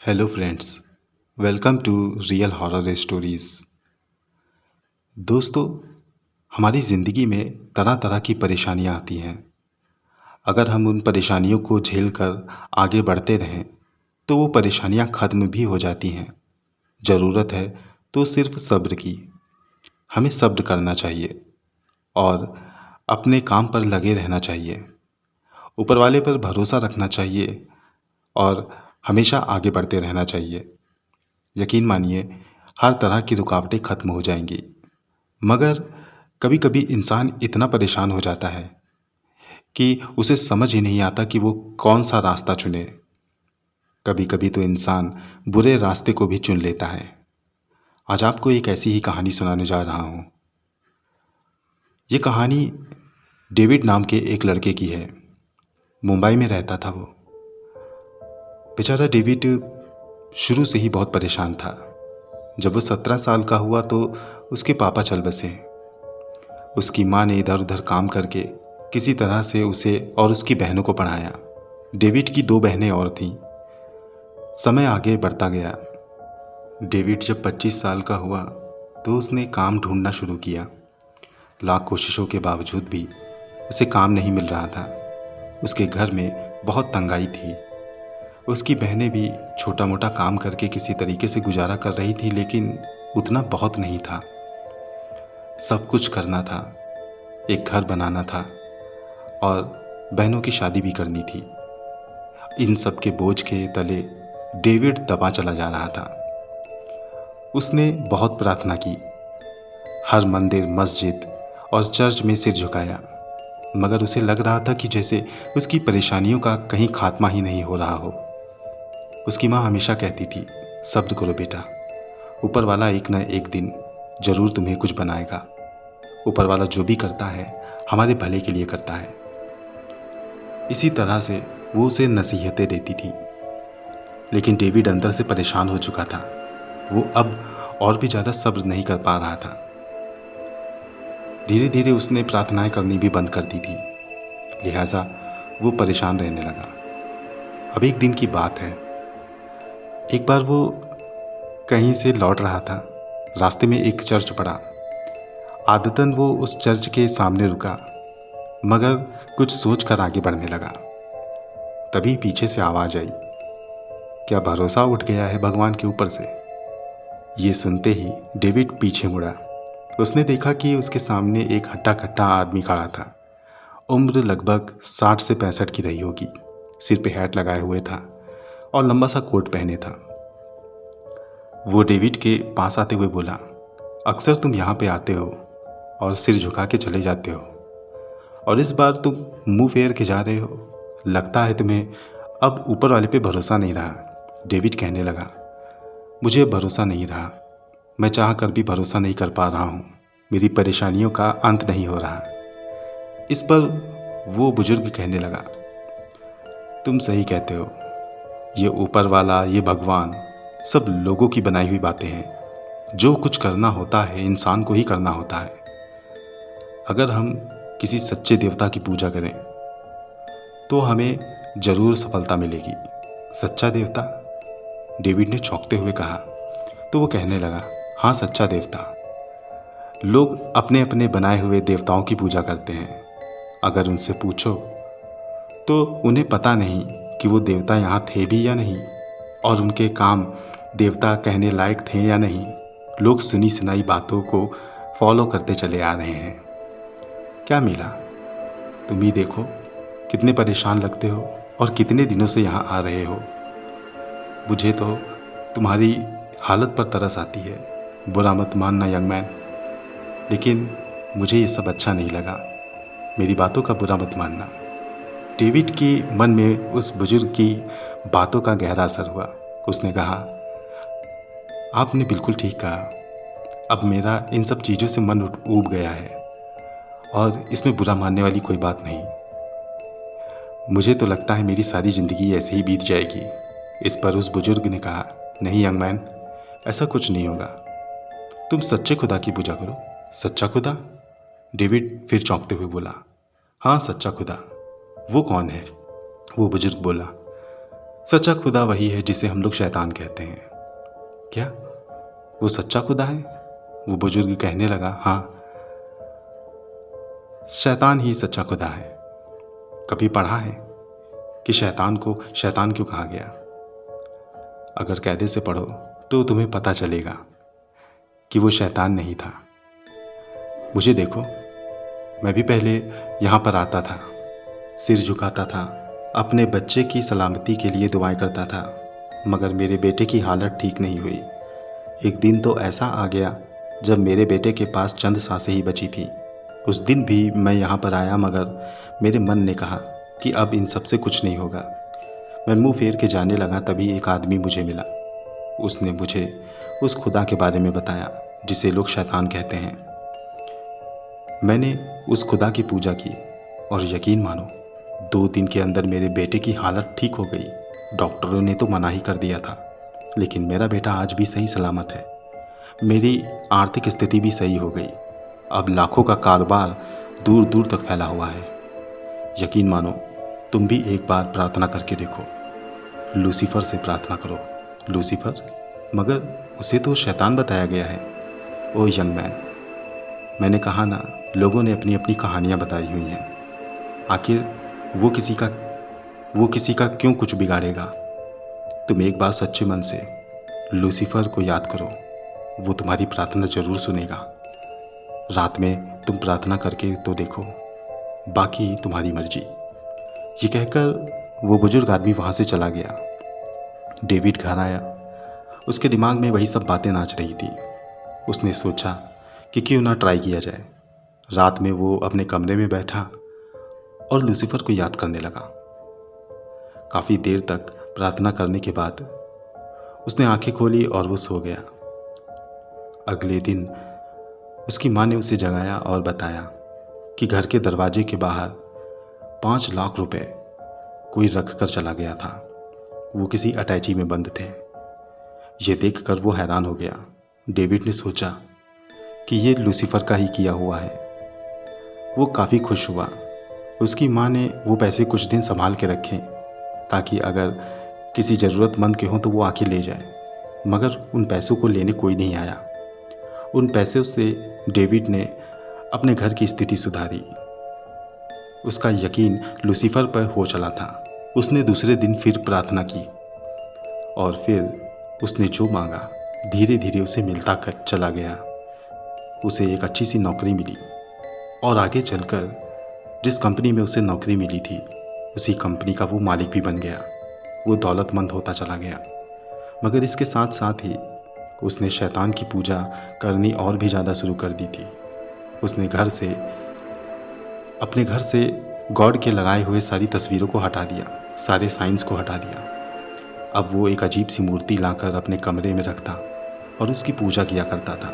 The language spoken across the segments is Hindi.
Hello friends, welcome to real horror stories. दोस्तों, हमारी ज़िंदगी में तरह तरह की परेशानियां आती हैं। अगर हम उन परेशानियों को झेल कर आगे बढ़ते रहें तो वो परेशानियां ख़त्म भी हो जाती हैं। ज़रूरत है तो सिर्फ सब्र की। हमें सब्र करना चाहिए और अपने काम पर लगे रहना चाहिए। ऊपर वाले पर भरोसा रखना चाहिए और हमेशा आगे बढ़ते रहना चाहिए। यकीन मानिए, हर तरह की रुकावटें ख़त्म हो जाएंगी। मगर कभी कभी इंसान इतना परेशान हो जाता है कि उसे समझ ही नहीं आता कि वो कौन सा रास्ता चुने। कभी कभी तो इंसान बुरे रास्ते को भी चुन लेता है। आज आपको एक ऐसी ही कहानी सुनाने जा रहा हूँ। ये कहानी डेविड नाम के एक लड़के की है। मुंबई में रहता था वो। बेचारा डेविड शुरू से ही बहुत परेशान था। जब वो 17 साल का हुआ तो उसके पापा चल बसे। उसकी माँ ने इधर उधर काम करके किसी तरह से उसे और उसकी बहनों को पढ़ाया। डेविड की 2 बहनें और थीं। समय आगे बढ़ता गया। डेविड जब 25 साल का हुआ तो उसने काम ढूंढना शुरू किया। लाख कोशिशों के बावजूद भी उसे काम नहीं मिल रहा था। उसके घर में बहुत तंगाई थी। उसकी बहनें भी छोटा मोटा काम करके किसी तरीके से गुजारा कर रही थी, लेकिन उतना बहुत नहीं था। सब कुछ करना था, एक घर बनाना था और बहनों की शादी भी करनी थी। इन सब के बोझ के तले डेविड दबा चला जा रहा था। उसने बहुत प्रार्थना की, हर मंदिर, मस्जिद और चर्च में सिर झुकाया, मगर उसे लग रहा था कि जैसे उसकी परेशानियों का कहीं खात्मा ही नहीं हो रहा हो। उसकी माँ हमेशा कहती थी, सब्र करो बेटा, ऊपर वाला एक न एक दिन ज़रूर तुम्हें कुछ बनाएगा। ऊपर वाला जो भी करता है हमारे भले के लिए करता है। इसी तरह से वो उसे नसीहतें देती थी। लेकिन डेविड अंदर से परेशान हो चुका था। वो अब और भी ज़्यादा सब्र नहीं कर पा रहा था। धीरे धीरे उसने प्रार्थनाएं करनी भी बंद कर दी थी। लिहाजा वो परेशान रहने लगा। अब एक दिन की बात है। एक बार वो कहीं से लौट रहा था। रास्ते में एक चर्च पड़ा। आदतन वो उस चर्च के सामने रुका, मगर कुछ सोच कर आगे बढ़ने लगा। तभी पीछे से आवाज़ आई, क्या भरोसा उठ गया है भगवान के ऊपर से? ये सुनते ही डेविड पीछे मुड़ा। उसने देखा कि उसके सामने एक हट्टा कट्टा आदमी खड़ा था। उम्र लगभग 60 से 65 की रही होगी। सिर पे हैट लगाए हुए था और लंबा सा कोट पहने था। वो डेविड के पास आते हुए बोला, अक्सर तुम यहाँ पे आते हो और सिर झुका के चले जाते हो, और इस बार तुम मुंह फेर के जा रहे हो। लगता है तुम्हें अब ऊपर वाले पे भरोसा नहीं रहा। डेविड कहने लगा, मुझे अब भरोसा नहीं रहा। मैं चाह कर भी भरोसा नहीं कर पा रहा हूँ। मेरी परेशानियों का अंत नहीं हो रहा। इस पर वो बुजुर्ग कहने लगा, तुम सही कहते हो। ये ऊपर वाला, ये भगवान, सब लोगों की बनाई हुई बातें हैं। जो कुछ करना होता है इंसान को ही करना होता है। अगर हम किसी सच्चे देवता की पूजा करें तो हमें ज़रूर सफलता मिलेगी। सच्चा देवता? डेविड ने चौंकते हुए कहा। तो वो कहने लगा, हाँ, सच्चा देवता। लोग अपने अपने बनाए हुए देवताओं की पूजा करते हैं। अगर उनसे पूछो तो उन्हें पता नहीं कि वो देवता यहाँ थे भी या नहीं, और उनके काम देवता कहने लायक थे या नहीं। लोग सुनी सुनाई बातों को फॉलो करते चले आ रहे हैं। क्या मिला? तुम ही देखो, कितने परेशान लगते हो और कितने दिनों से यहाँ आ रहे हो। मुझे तो तुम्हारी हालत पर तरस आती है। बुरा मत मानना यंग मैन, लेकिन मुझे ये सब अच्छा नहीं लगा। मेरी बातों का बुरा मत मानना। डेविड के मन में उस बुजुर्ग की बातों का गहरा असर हुआ। उसने कहा, आपने बिल्कुल ठीक कहा। अब मेरा इन सब चीज़ों से मन ऊब गया है और इसमें बुरा मानने वाली कोई बात नहीं। मुझे तो लगता है मेरी सारी ज़िंदगी ऐसे ही बीत जाएगी। इस पर उस बुजुर्ग ने कहा, नहीं यंग मैन, ऐसा कुछ नहीं होगा। तुम सच्चे खुदा की पूजा करो। सच्चा खुदा? डेविड फिर चौंकते हुए बोला, हाँ, सच्चा खुदा। वो कौन है? वो बुजुर्ग बोला, सच्चा खुदा वही है जिसे हम लोग शैतान कहते हैं। क्या वो सच्चा खुदा है? वो बुजुर्ग कहने लगा, हाँ, शैतान ही सच्चा खुदा है। कभी पढ़ा है कि शैतान को शैतान क्यों कहा गया? अगर कायदे से पढ़ो तो तुम्हें पता चलेगा कि वो शैतान नहीं था। मुझे देखो, मैं भी पहले यहाँ पर आता था, सिर झुकाता था, अपने बच्चे की सलामती के लिए दुआएं करता था, मगर मेरे बेटे की हालत ठीक नहीं हुई। एक दिन तो ऐसा आ गया जब मेरे बेटे के पास चंद सांसें ही बची थी। उस दिन भी मैं यहाँ पर आया, मगर मेरे मन ने कहा कि अब इन सब से कुछ नहीं होगा। मैं मुंह फेर के जाने लगा, तभी एक आदमी मुझे मिला। उसने मुझे उस खुदा के बारे में बताया जिसे लोग शैतान कहते हैं। मैंने उस खुदा की पूजा की और यकीन मानो 2 दिन के अंदर मेरे बेटे की हालत ठीक हो गई। डॉक्टरों ने तो मना ही कर दिया था, लेकिन मेरा बेटा आज भी सही सलामत है। मेरी आर्थिक स्थिति भी सही हो गई। अब लाखों का कारोबार दूर दूर तक फैला हुआ है। यकीन मानो, तुम भी एक बार प्रार्थना करके देखो। लूसीफर से प्रार्थना करो। लूसीफर? मगर उसे तो शैतान बताया गया है। ओ यंग मैन, मैंने कहा ना, लोगों ने अपनी अपनी कहानियाँ बताई हुई हैं। आखिर वो किसी का क्यों कुछ बिगाड़ेगा? तुम एक बार सच्चे मन से लूसीफर को याद करो, वो तुम्हारी प्रार्थना जरूर सुनेगा। रात में तुम प्रार्थना करके तो देखो, बाकी तुम्हारी मर्जी। ये कहकर वो बुजुर्ग आदमी वहाँ से चला गया। डेविड घर आया। उसके दिमाग में वही सब बातें नाच रही थी। उसने सोचा कि क्यों ना ट्राई किया जाए। रात में वो अपने कमरे में बैठा और लूसीफर को याद करने लगा। काफ़ी देर तक प्रार्थना करने के बाद उसने आंखें खोली और वो सो गया। अगले दिन उसकी माँ ने उसे जगाया और बताया कि घर के दरवाजे के बाहर 5 लाख रुपए कोई रख कर चला गया था। वो किसी अटैची में बंद थे। ये देखकर वो हैरान हो गया। डेविड ने सोचा कि ये लूसीफर का ही किया हुआ है। वो काफ़ी खुश हुआ। उसकी माँ ने वो पैसे कुछ दिन संभाल के रखे ताकि अगर किसी ज़रूरतमंद के हों तो वो आके ले जाए, मगर उन पैसों को लेने कोई नहीं आया। उन पैसों से डेविड ने अपने घर की स्थिति सुधारी। उसका यकीन लूसीफर पर हो चला था। उसने दूसरे दिन फिर प्रार्थना की और फिर उसने जो मांगा धीरे धीरे उसे मिलता कर चला गया। उसे एक अच्छी सी नौकरी मिली और आगे चलकर जिस कंपनी में उसे नौकरी मिली थी उसी कंपनी का वो मालिक भी बन गया। वो दौलतमंद होता चला गया, मगर इसके साथ साथ ही उसने शैतान की पूजा करनी और भी ज़्यादा शुरू कर दी थी। उसने अपने घर से गॉड के लगाए हुए सारी तस्वीरों को हटा दिया, सारे साइंस को हटा दिया। अब वो एक अजीब सी मूर्ति लाकर अपने कमरे में रखता और उसकी पूजा किया करता था।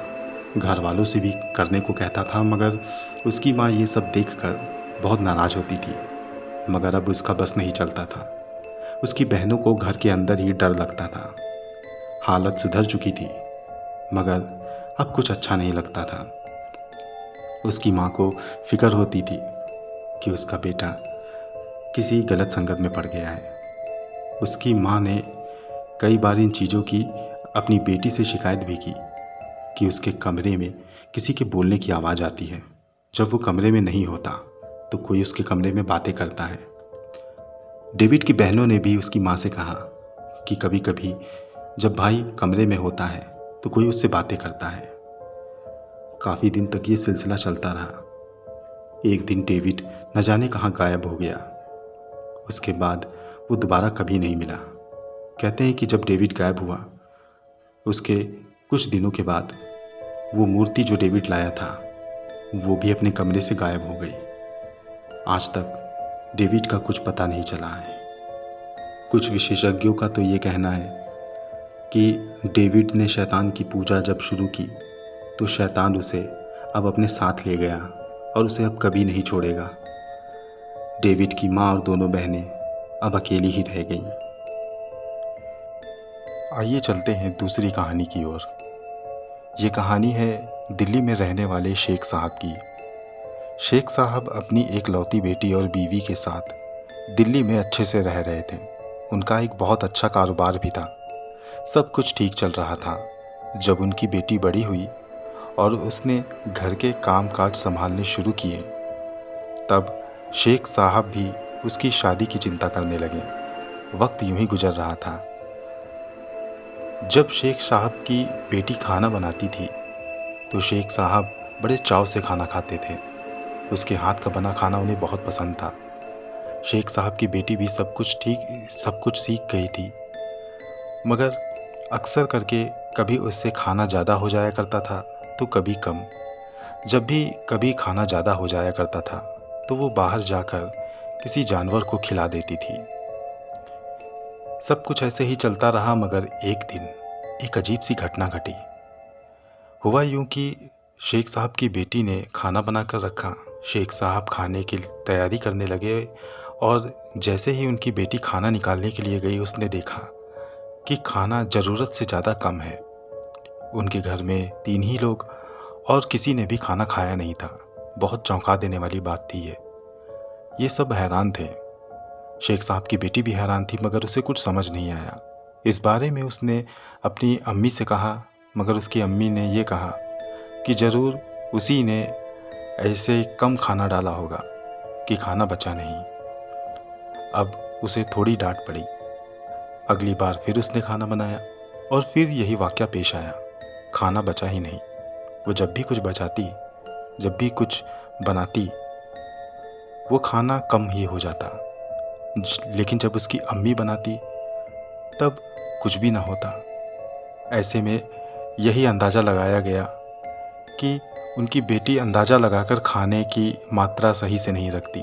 घर वालों से भी करने को कहता था, मगर उसकी माँ ये सब देखकर बहुत नाराज़ होती थी। मगर अब उसका बस नहीं चलता था। उसकी बहनों को घर के अंदर ही डर लगता था। हालत सुधर चुकी थी, मगर अब कुछ अच्छा नहीं लगता था। उसकी माँ को फिक्र होती थी कि उसका बेटा किसी गलत संगत में पड़ गया है। उसकी माँ ने कई बार इन चीज़ों की अपनी बेटी से शिकायत भी की कि उसके कमरे में किसी के बोलने की आवाज़ आती है। जब वो कमरे में नहीं होता तो कोई उसके कमरे में बातें करता है। डेविड की बहनों ने भी उसकी माँ से कहा कि कभी कभी जब भाई कमरे में होता है तो कोई उससे बातें करता है। काफ़ी दिन तक ये सिलसिला चलता रहा। एक दिन डेविड न जाने कहाँ गायब हो गया। उसके बाद वो दोबारा कभी नहीं मिला। कहते हैं कि जब डेविड गायब हुआ उसके कुछ दिनों के बाद वो मूर्ति जो डेविड लाया था वो भी अपने कमरे से गायब हो गई। आज तक डेविड का कुछ पता नहीं चला है। कुछ विशेषज्ञों का तो ये कहना है कि डेविड ने शैतान की पूजा जब शुरू की तो शैतान उसे अब अपने साथ ले गया और उसे अब कभी नहीं छोड़ेगा। डेविड की माँ और दोनों बहनें अब अकेली ही रह गईं। आइए चलते हैं दूसरी कहानी की ओर। ये कहानी है दिल्ली में रहने वाले शेख साहब की। शेख साहब अपनी एक लौती बेटी और बीवी के साथ दिल्ली में अच्छे से रह रहे थे, उनका एक बहुत अच्छा कारोबार भी था। सब कुछ ठीक चल रहा था। जब उनकी बेटी बड़ी हुई और उसने घर के काम-काज सँभालने शुरू किए, तब शेख साहब भी उसकी शादी की चिंता करने लगे। वक़्त यूँ ही गुज़र रहा था। जब शेख साहब की बेटी खाना बनाती थी, तो शेख साहब बड़े चाव से खाना खाते थे। उसके हाथ का बना खाना उन्हें बहुत पसंद था। शेख साहब की बेटी भी सब कुछ सीख गई थी, मगर अक्सर करके कभी उससे खाना ज़्यादा हो जाया करता था, तो कभी कम। जब भी कभी खाना ज़्यादा हो जाया करता था, तो वो बाहर जाकर किसी जानवर को खिला देती थी। सब कुछ ऐसे ही चलता रहा, मगर एक दिन एक अजीब-सी घटना घटी। हुआ यूँ कि शेख साहब की बेटी ने खाना बनाकर रखा। शेख साहब खाने की तैयारी करने लगे और जैसे ही उनकी बेटी खाना निकालने के लिए गई, उसने देखा कि खाना ज़रूरत से ज़्यादा कम है। उनके घर में 3 ही लोग और किसी ने भी खाना खाया नहीं था। बहुत चौंका देने वाली बात थी ये। ये सब हैरान थे। शेख साहब की बेटी भी हैरान थी, मगर उसे कुछ समझ नहीं आया। इस बारे में उसने अपनी अम्मी से कहा, मगर उसकी अम्मी ने ये कहा कि ज़रूर उसी ने ऐसे कम खाना डाला होगा कि खाना बचा नहीं। अब उसे थोड़ी डाँट पड़ी। अगली बार फिर उसने खाना बनाया और फिर यही वाक़या पेश आया। खाना बचा ही नहीं। वो जब भी कुछ बचाती, जब भी कुछ बनाती, वो खाना कम ही हो जाता। लेकिन जब उसकी अम्मी बनाती, तब कुछ भी ना होता। ऐसे में यही अंदाज़ा लगाया गया कि उनकी बेटी अंदाज़ा लगाकर खाने की मात्रा सही से नहीं रखती।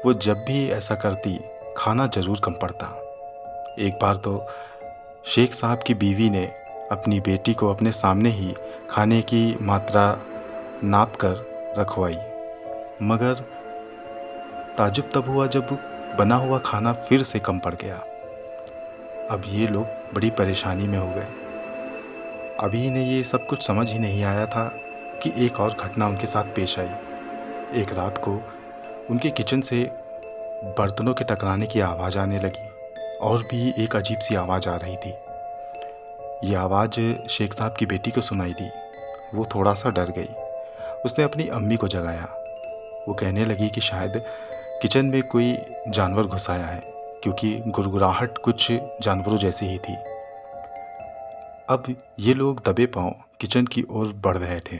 वो जब भी ऐसा करती, खाना ज़रूर कम पड़ता। एक बार तो शेख साहब की बीवी ने अपनी बेटी को अपने सामने ही खाने की मात्रा नाप कर रखवाई, मगर ताज्जुब तब हुआ जब बना हुआ खाना फिर से कम पड़ गया। अब ये लोग बड़ी परेशानी में हो गए। अभी इन्हें ये सब कुछ समझ ही नहीं आया था कि एक और घटना उनके साथ पेश आई। एक रात को उनके किचन से बर्तनों के टकराने की आवाज़ आने लगी और भी एक अजीब-सी आवाज़ आ रही थी। ये आवाज़ शेख साहब की बेटी को सुनाई दी। वो थोड़ा-सा डर गई। उसने अपनी अम्मी को जगाया। वो कहने लगी कि शायद किचन में कोई जानवर घुस आया है, क्योंकि गुड़गुड़ाहट कुछ जानवरों जैसी ही थी। अब ये लोग दबे पाँव किचन की ओर बढ़ रहे थे।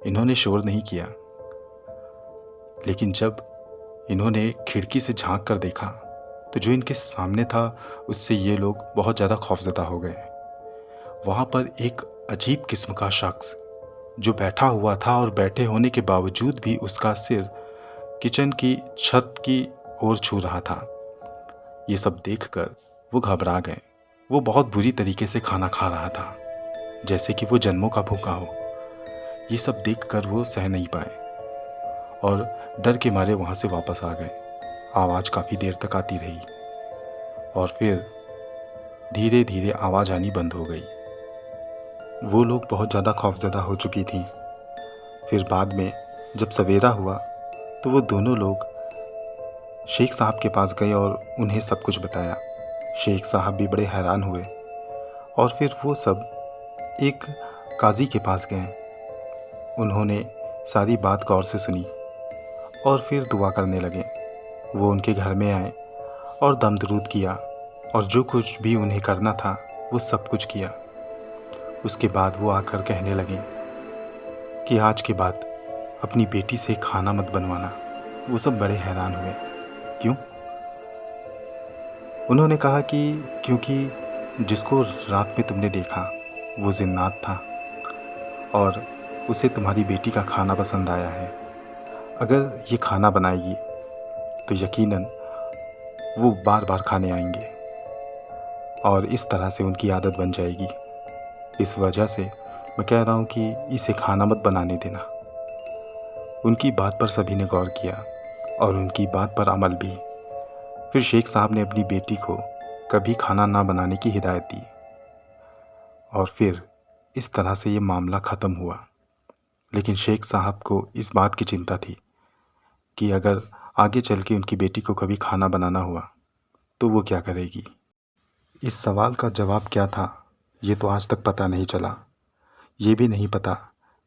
इन्होंने शोर नहीं किया, लेकिन जब इन्होंने खिड़की से झाँक कर देखा, तो जो इनके सामने था, उससे ये लोग बहुत ज़्यादा खौफ़ज़दा हो गए। वहाँ पर एक अजीब किस्म का शख्स जो बैठा हुआ था और बैठे होने के बावजूद भी उसका सिर किचन की छत की ओर छू रहा था। ये सब देखकर वो घबरा गए। वो बहुत बुरी तरीके से खाना खा रहा था, जैसे कि वो जन्मों का भूखा हो। ये सब देखकर वो सह नहीं पाए और डर के मारे वहाँ से वापस आ गए। आवाज़ काफ़ी देर तक आती रही और फिर धीरे-धीरे आवाज़ आनी बंद हो गई। वो लोग बहुत ज़्यादा खौफ़ज़दा हो चुकी थीं। फिर बाद में जब सवेरा हुआ, तो वो दोनों लोग शेख साहब के पास गए और उन्हें सब कुछ बताया। शेख साहब भी बड़े हैरान हुए और फिर वो सब एक काज़ी के पास गए। उन्होंने सारी बात गौर से सुनी और फिर दुआ करने लगे। वो उनके घर में आए और दम दरूद किया और जो कुछ भी उन्हें करना था, वो सब कुछ किया। उसके बाद वो आकर कहने लगे कि आज के बाद अपनी बेटी से खाना मत बनवाना। वो सब बड़े हैरान हुए। क्यों? उन्होंने कहा कि क्योंकि जिसको रात में तुमने देखा, वो जिन्नात था और उसे तुम्हारी बेटी का खाना पसंद आया है। अगर ये खाना बनाएगी, तो यकीनन वो बार-बार खाने आएँगे और इस तरह से उनकी आदत बन जाएगी। इस वजह से मैं कह रहा हूँ कि इसे खाना मत बनाने देना। उनकी बात पर सभी ने गौर किया और उनकी बात पर अमल भी। फिर शेख साहब ने अपनी बेटी को कभी खाना ना बनाने की हिदायत दी और फिर इस तरह से ये मामला ख़त्म हुआ। लेकिन शेख साहब को इस बात की चिंता थी कि अगर आगे चल के उनकी बेटी को कभी खाना बनाना हुआ, तो वो क्या करेगी? इस सवाल का जवाब क्या था, ये तो आज तक पता नहीं चला। ये भी नहीं पता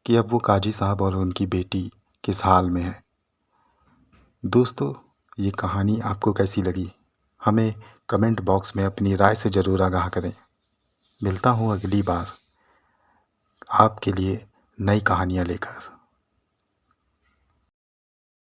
कि अब वो काजी साहब और उनकी बेटी किस हाल में है। दोस्तों, ये कहानी आपको कैसी लगी? हमें कमेंट बॉक्स में अपनी राय से ज़रूर आगाह करें। मिलता हूँ अगली बार आपके लिए नई कहानियाँ लेकर।